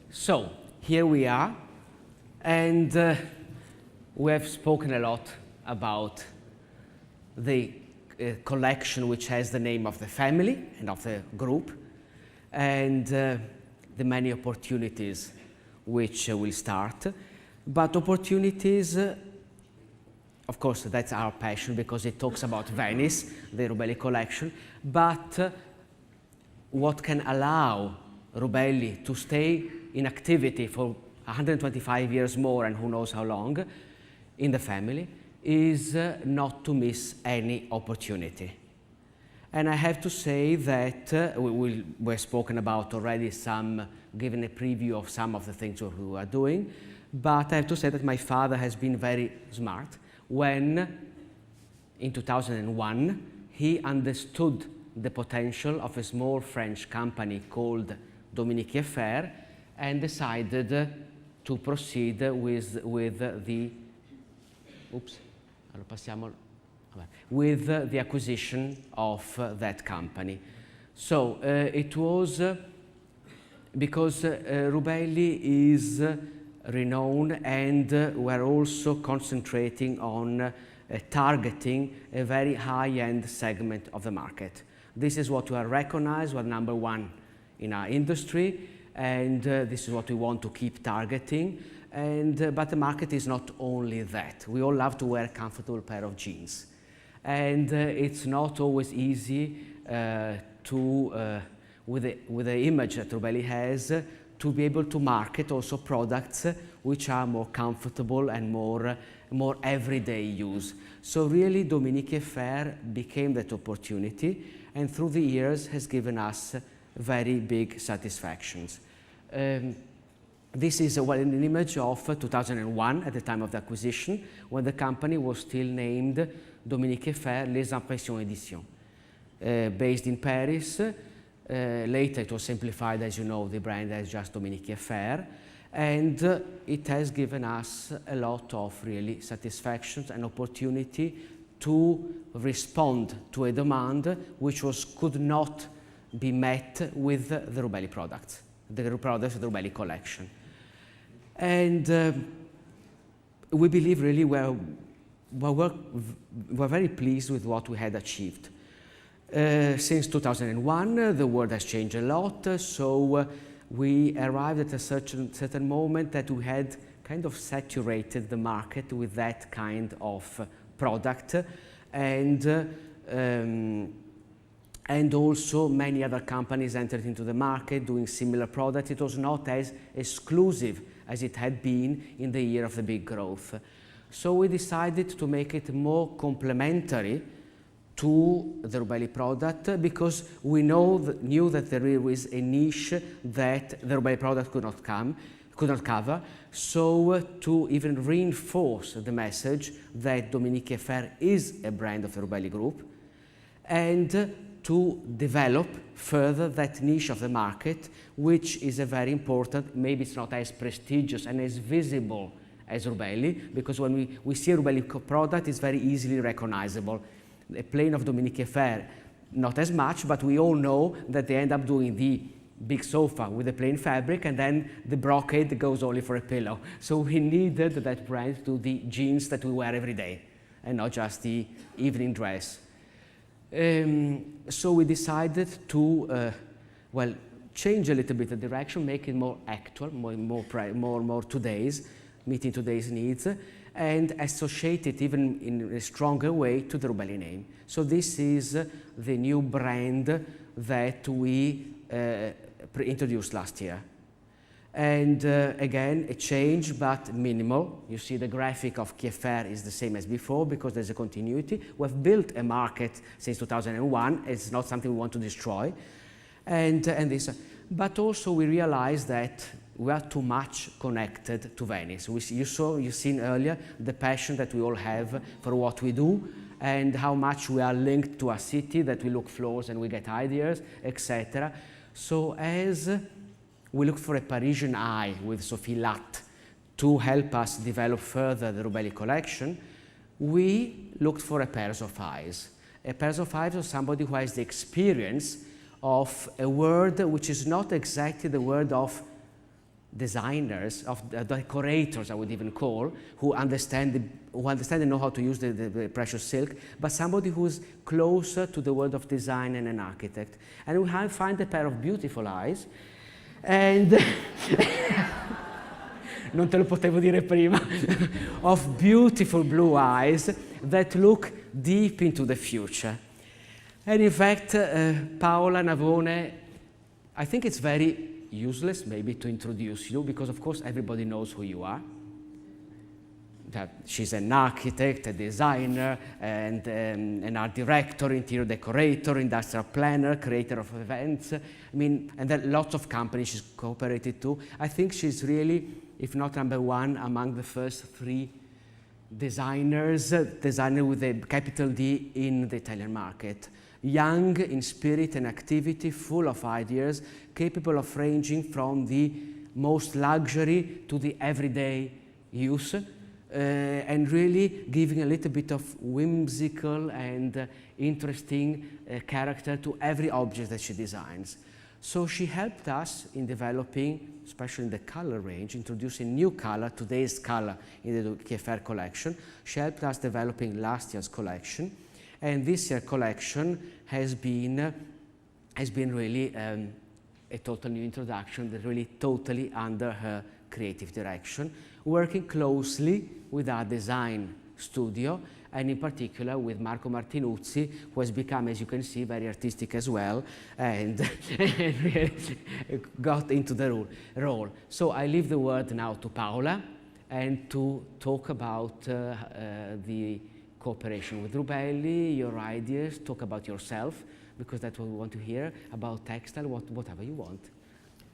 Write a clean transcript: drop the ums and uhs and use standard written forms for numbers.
So here we are, and we have spoken a lot about the collection which has the name of the family and of the group, and the many opportunities which will start. But opportunities, of course, that's our passion because it talks about Venice, the Rubelli collection, but what can allow Rubelli to stay in activity for 125 years more and who knows how long in the family is not to miss any opportunity. And I have to say that we've spoken about already given a preview of some of the things we are doing, but I have to say that my father has been very smart when, in 2001, he understood the potential of a small French company called Dominique Kieffer and decided to proceed with the acquisition of that company. So it was because Rubelli is renowned, and we're also concentrating on targeting a very high-end segment of the market. This is what we are recognized, we're number one in our industry, and this is what we want to keep targeting. But the market is not only that. We all love to wear a comfortable pair of jeans. And it's not always easy with the image that Rubelli has, to be able to market also products which are more comfortable and more everyday use. So really Dominique Kieffer became that opportunity, and through the years has given us very big satisfactions. This is an image of 2001 at the time of the acquisition, when the company was still named Dominique Kieffer Les Impressions Éditions, based in Paris. Later it was simplified, as you know, the brand as just Dominique Kieffer, and it has given us a lot of really satisfactions and opportunity to respond to a demand which could not be met with the Rubelli products, the products of the Rubelli collection. And we believe really we're very pleased with what we had achieved. Since 2001, the world has changed a lot, so we arrived at a certain moment that we had kind of saturated the market with that kind of product, and also many other companies entered into the market doing similar products. It was not as exclusive as it had been in the year of the big growth. So we decided to make it more complementary to the Rubelli product, because we knew that there is a niche that the Rubelli product could not cover. So to even reinforce the message that Dominique Kieffer is a brand of the Rubelli Group, and to develop further that niche of the market, which is a very important, maybe it's not as prestigious and as visible as Rubelli, because when we see a Rubelli product, it's very easily recognizable. A plain of Dominique Kieffer, not as much, but we all know that they end up doing the big sofa with a plain fabric, and then the brocade goes only for a pillow. So we needed that brand to the jeans that we wear every day, and not just the evening dress. So we decided to, change a little bit the direction, make it more actual, more meeting today's needs, and associate it even in a stronger way to the Rubelli name. So this is the new brand that we introduced last year. And again, a change, but minimal. You see the graphic of Kieffer is the same as before because there's a continuity. We've built a market since 2001. It's not something we want to destroy. But also we realized that we are too much connected to Venice. You've seen earlier the passion that we all have for what we do, and how much we are linked to a city, that we look floors and we get ideas, etc. So as we looked for a Parisian eye with Sophie Latte to help us develop further the Rubelli collection, we looked for a pair of eyes. A pair of eyes of somebody who has the experience of a word which is not exactly the word of designers, of decorators, I would even call, who understand and know how to use the precious silk, but somebody who's closer to the world of design and an architect. And we find a pair of beautiful eyes, and non te lo potevo dire prima, of beautiful blue eyes that look deep into the future. And in fact, Paola Navone, I think it's very useless maybe to introduce you, because of course everybody knows who you are. That she's an architect, a designer, and an art director, interior decorator, industrial planner, creator of events. I mean, and there are lots of companies she's cooperated to. I think she's really, if not number one, among the first 3 designers with a capital D in the Italian market. Young in spirit and activity, full of ideas, capable of ranging from the most luxury to the everyday use, and really giving a little bit of whimsical and interesting character to every object that she designs. So she helped us in developing, especially in the color range, introducing new color, today's color in the Kieffer collection. She helped us developing last year's collection. And this year's collection has been really a total new introduction, that really totally under her creative direction, working closely with our design studio, and in particular with Marco Martinuzzi, who has become, as you can see, very artistic as well, and really got into the role. So I leave the word now to Paola, and to talk about the cooperation with Rubelli, your ideas, talk about yourself, because that's what we want to hear, about textile, whatever you want.